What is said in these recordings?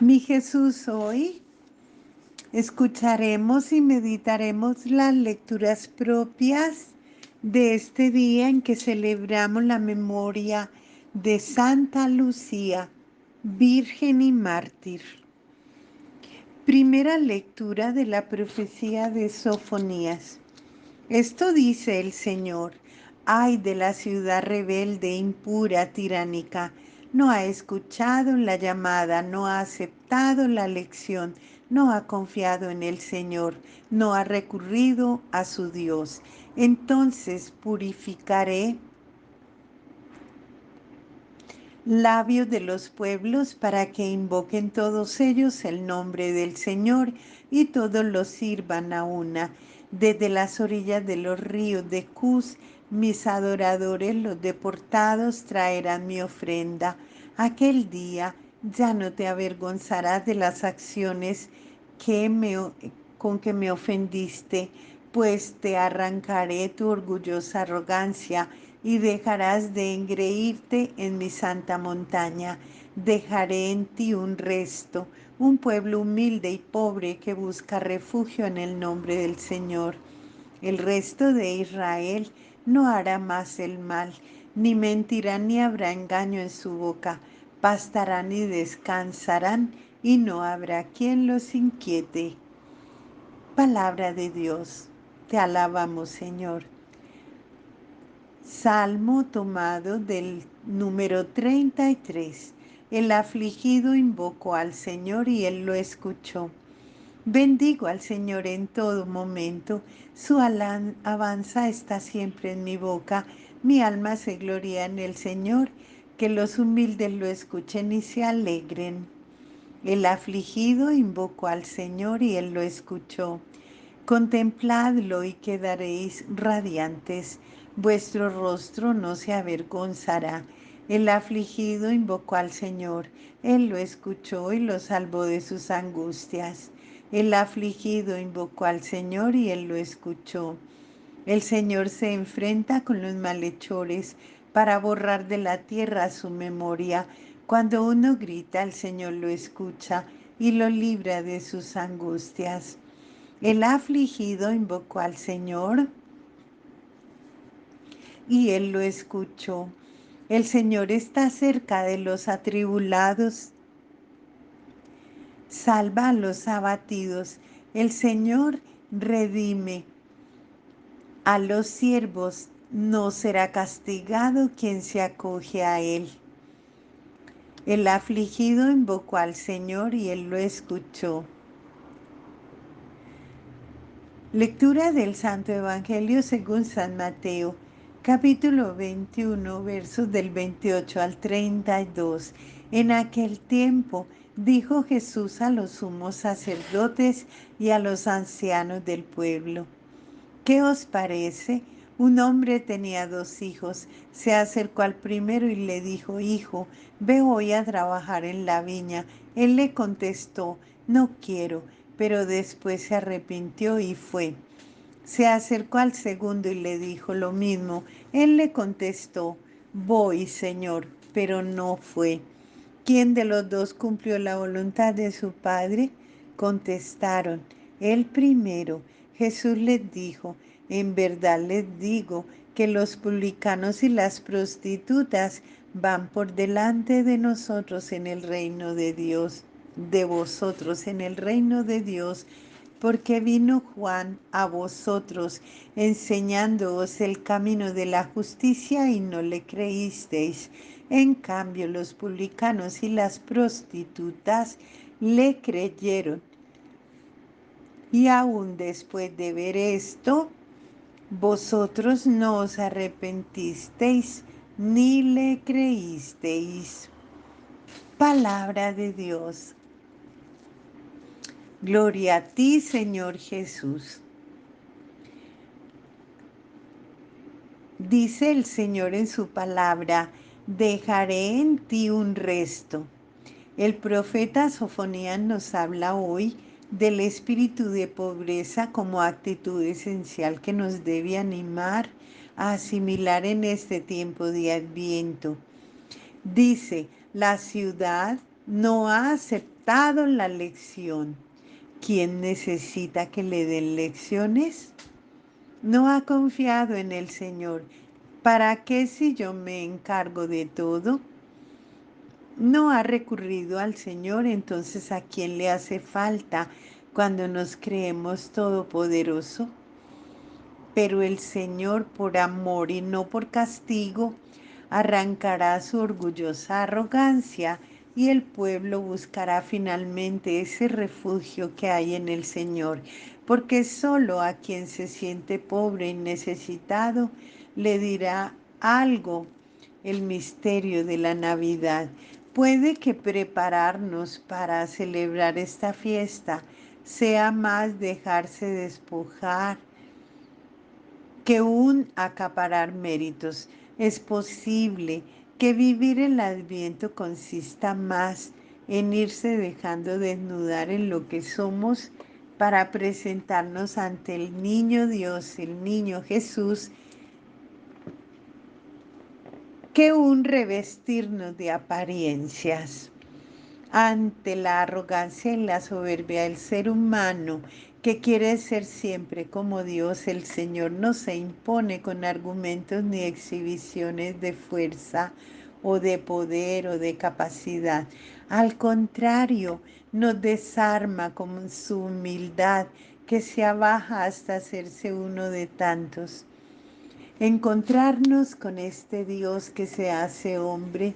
Mi Jesús, hoy escucharemos y meditaremos las lecturas propias de este día en que celebramos la memoria de Santa Lucía, Virgen y Mártir. Primera lectura de la profecía de Sofonías. Esto dice el Señor: ay de la ciudad rebelde, impura, tiránica. No ha escuchado la llamada, no ha aceptado la lección, no ha confiado en el Señor, no ha recurrido a su Dios. Entonces purificaré labios de los pueblos para que invoquen todos ellos el nombre del Señor y todos los sirvan a una. Desde las orillas de los ríos de Cus, mis adoradores, los deportados, traerán mi ofrenda. Aquel día ya no te avergonzarás de las acciones con que me ofendiste, pues te arrancaré tu orgullosa arrogancia y dejarás de engreírte en mi santa montaña. Dejaré en ti un resto, un pueblo humilde y pobre que busca refugio en el nombre del Señor. El resto de Israel no hará más el mal, ni mentirá ni habrá engaño en su boca. Pastarán y descansarán, y no habrá quien los inquiete. Palabra de Dios. Te alabamos, Señor. Salmo tomado del número 33. El afligido invocó al Señor y Él lo escuchó. Bendigo al Señor en todo momento. Su alabanza está siempre en mi boca. Mi alma se gloria en el Señor. Que los humildes lo escuchen y se alegren. El afligido invocó al Señor y Él lo escuchó. Contempladlo y quedaréis radiantes, vuestro rostro no se avergonzará. El afligido invocó al Señor, Él lo escuchó y lo salvó de sus angustias. El afligido invocó al Señor y Él lo escuchó. El Señor se enfrenta con los malhechores para borrar de la tierra su memoria. Cuando uno grita, el Señor lo escucha y lo libra de sus angustias. El afligido invocó al Señor y Él lo escuchó. El Señor está cerca de los atribulados, salva a los abatidos. El Señor redime a los siervos, no será castigado quien se acoge a Él. El afligido invocó al Señor y Él lo escuchó. Lectura del Santo Evangelio según San Mateo, capítulo 21, versos del 28 al 32. En aquel tiempo dijo Jesús a los sumos sacerdotes y a los ancianos del pueblo: ¿qué os parece? Un hombre tenía 2 hijos. Se acercó al primero y le dijo: hijo, ve hoy a trabajar en la viña. Él le contestó: no quiero. Pero después se arrepintió y fue. Se acercó al segundo y le dijo lo mismo. Él le contestó: voy, Señor, pero no fue. ¿Quién de los dos cumplió la voluntad de su padre? Contestaron: el primero. Jesús les dijo: en verdad les digo que los publicanos y las prostitutas van por delante de nosotros en el reino de Dios, de vosotros en el reino de Dios, porque vino Juan a vosotros enseñándoos el camino de la justicia y no le creísteis. En cambio, los publicanos y las prostitutas le creyeron. Y aún después de ver esto, vosotros no os arrepentisteis ni le creísteis. Palabra de Dios. Gloria a ti, Señor Jesús. Dice el Señor en su palabra: dejaré en ti un resto. El profeta Sofonías nos habla hoy del espíritu de pobreza como actitud esencial que nos debe animar a asimilar en este tiempo de Adviento. Dice: la ciudad no ha aceptado la lección. ¿Quién necesita que le den lecciones? No ha confiado en el Señor. ¿Para qué si yo me encargo de todo? No ha recurrido al Señor, entonces ¿a quién le hace falta cuando nos creemos todopoderoso? Pero el Señor, por amor y no por castigo, arrancará su orgullosa arrogancia y el pueblo buscará finalmente ese refugio que hay en el Señor, porque solo a quien se siente pobre y necesitado le dirá algo el misterio de la Navidad. Puede que prepararnos para celebrar esta fiesta sea más dejarse despojar que un acaparar méritos. Es posible que vivir el Adviento consista más en irse dejando desnudar en lo que somos para presentarnos ante el niño Dios, el niño Jesús, que un revestirnos de apariencias. Ante la arrogancia y la soberbia del ser humano que quiere ser siempre como Dios, el Señor no se impone con argumentos ni exhibiciones de fuerza o de poder o de capacidad. Al contrario, nos desarma con su humildad que se abaja hasta hacerse uno de tantos. Encontrarnos con este Dios que se hace hombre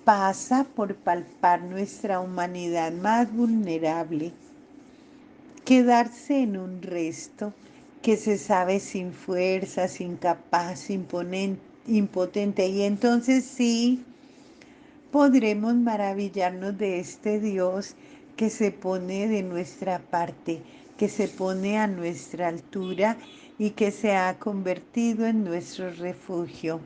pasa por palpar nuestra humanidad más vulnerable, quedarse en un resto que se sabe sin fuerzas, incapaz, impotente, y entonces sí podremos maravillarnos de este Dios que se pone de nuestra parte, que se pone a nuestra altura y que se ha convertido en nuestro refugio.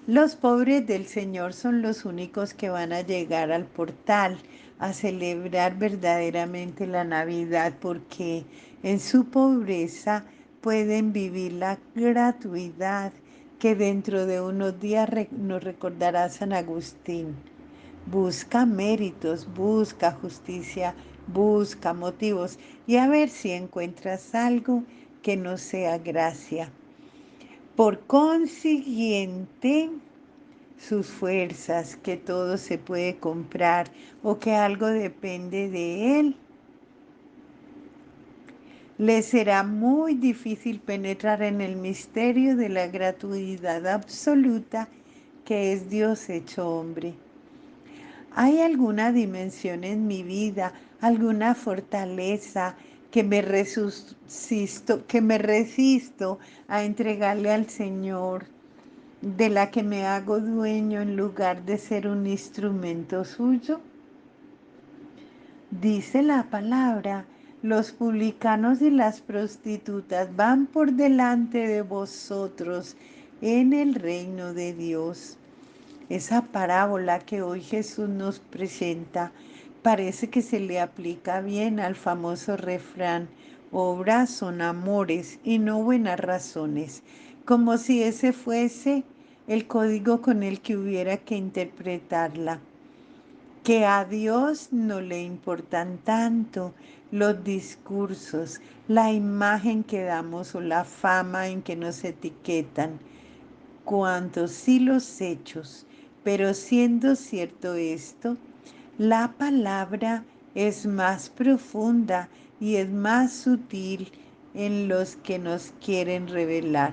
Los pobres del Señor son los únicos que van a llegar al portal a celebrar verdaderamente la Navidad, porque en su pobreza pueden vivir la gratuidad que dentro de unos días nos recordará San Agustín. Busca méritos, busca justicia, busca motivos y a ver si encuentras algo que no sea gracia. Por consiguiente, sus fuerzas, que todo se puede comprar o que algo depende de él, le será muy difícil penetrar en el misterio de la gratuidad absoluta que es Dios hecho hombre. ¿Hay alguna dimensión en mi vida, alguna fortaleza que me resisto a entregarle al Señor, de la que me hago dueño en lugar de ser un instrumento suyo? Dice la palabra, los publicanos y las prostitutas van por delante de vosotros en el reino de Dios. Esa parábola que hoy Jesús nos presenta parece que se le aplica bien al famoso refrán: obras son amores y no buenas razones, como si ese fuese el código con el que hubiera que interpretarla. Que a Dios no le importan tanto los discursos, la imagen que damos o la fama en que nos etiquetan, cuanto sí los hechos. Pero siendo cierto esto, la palabra es más profunda y es más sutil en los que nos quieren revelar.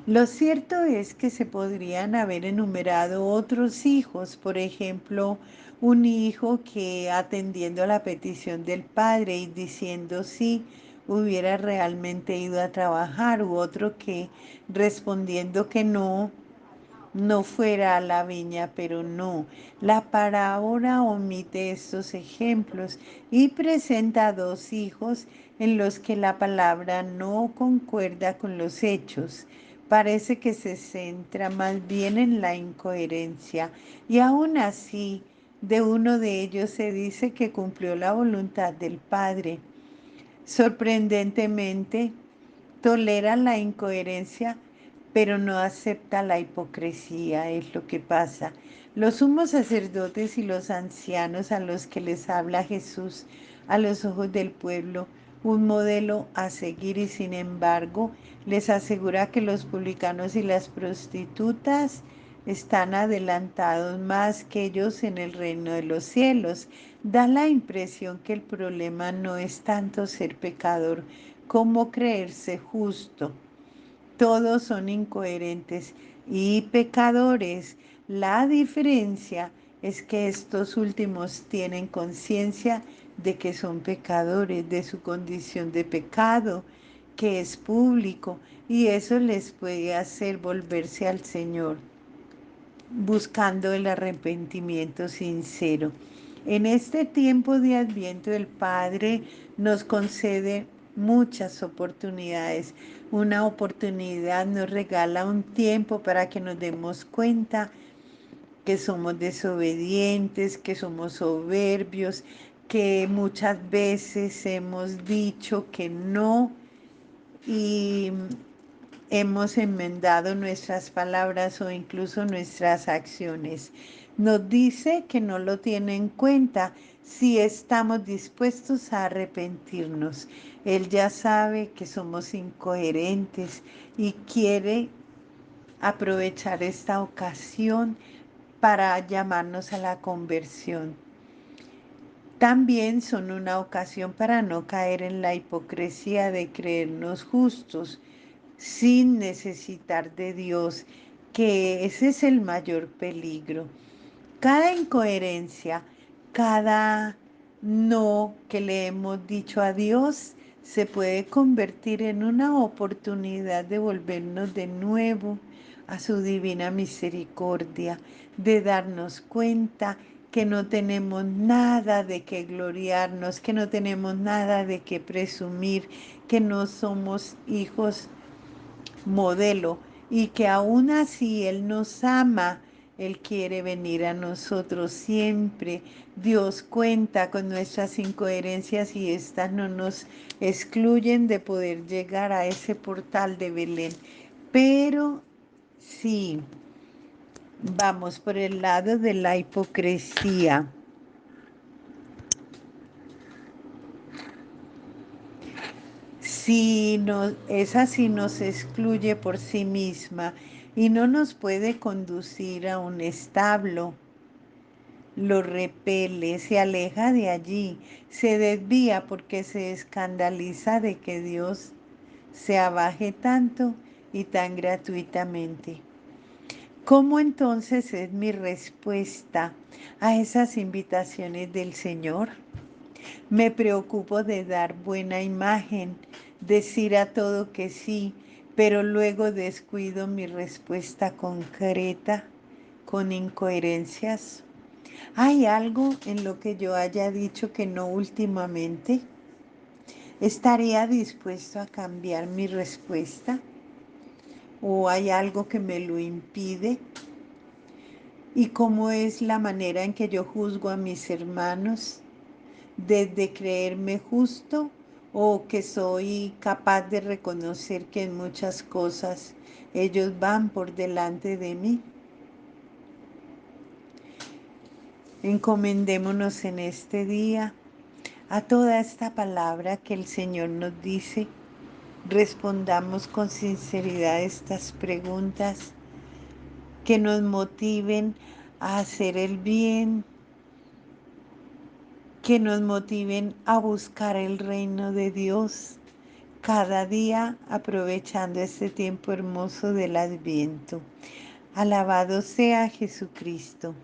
Lo cierto es que se podrían haber enumerado otros hijos, por ejemplo, un hijo que, atendiendo a la petición del padre y diciendo sí, hubiera realmente ido a trabajar, u otro que, respondiendo que no, no fuera a la viña, pero no. La parábola omite estos ejemplos y presenta dos hijos en los que la palabra no concuerda con los hechos. Parece que se centra más bien en la incoherencia, y aún así, de uno de ellos se dice que cumplió la voluntad del Padre. Sorprendentemente, tolera la incoherencia, pero no acepta la hipocresía, es lo que pasa. Los sumos sacerdotes y los ancianos a los que les habla Jesús a los ojos del pueblo, un modelo a seguir y sin embargo les asegura que los publicanos y las prostitutas están adelantados más que ellos en el reino de los cielos. Da la impresión que el problema no es tanto ser pecador como creerse justo. Todos son incoherentes y pecadores. La diferencia es que estos últimos tienen conciencia de que son pecadores, de su condición de pecado, que es público, y eso les puede hacer volverse al Señor buscando el arrepentimiento sincero. En este tiempo de Adviento el Padre nos concede muchas oportunidades. Una oportunidad nos regala un tiempo para que nos demos cuenta que somos desobedientes, que somos soberbios, que muchas veces hemos dicho que no y hemos enmendado nuestras palabras o incluso nuestras acciones. Nos dice que no lo tiene en cuenta si estamos dispuestos a arrepentirnos. Él ya sabe que somos incoherentes y quiere aprovechar esta ocasión para llamarnos a la conversión. También son una ocasión para no caer en la hipocresía de creernos justos sin necesitar de Dios, que ese es el mayor peligro. Cada incoherencia, cada no que le hemos dicho a Dios, se puede convertir en una oportunidad de volvernos de nuevo a su divina misericordia, de darnos cuenta que no tenemos nada de qué gloriarnos, que no tenemos nada de qué presumir, que no somos hijos modelo y que aún así Él nos ama, Él quiere venir a nosotros siempre. Dios cuenta con nuestras incoherencias y estas no nos excluyen de poder llegar a ese portal de Belén. Pero sí, vamos por el lado de la hipocresía. Si no, esa sí nos excluye por sí misma y no nos puede conducir a un establo, lo repele, se aleja de allí, se desvía porque se escandaliza de que Dios se abaje tanto y tan gratuitamente. ¿Cómo entonces es mi respuesta a esas invitaciones del Señor? Me preocupo de dar buena imagen, decir a todo que sí, pero luego descuido mi respuesta concreta con incoherencias. ¿Hay algo en lo que yo haya dicho que no últimamente? ¿Estaría dispuesto a cambiar mi respuesta? ¿O hay algo que me lo impide? ¿Y cómo es la manera en que yo juzgo a mis hermanos? ¿Desde creerme justo o que soy capaz de reconocer que en muchas cosas ellos van por delante de mí? Encomendémonos en este día a toda esta palabra que el Señor nos dice. Respondamos con sinceridad estas preguntas que nos motiven a hacer el bien, que nos motiven a buscar el reino de Dios cada día, aprovechando este tiempo hermoso del Adviento. Alabado sea Jesucristo.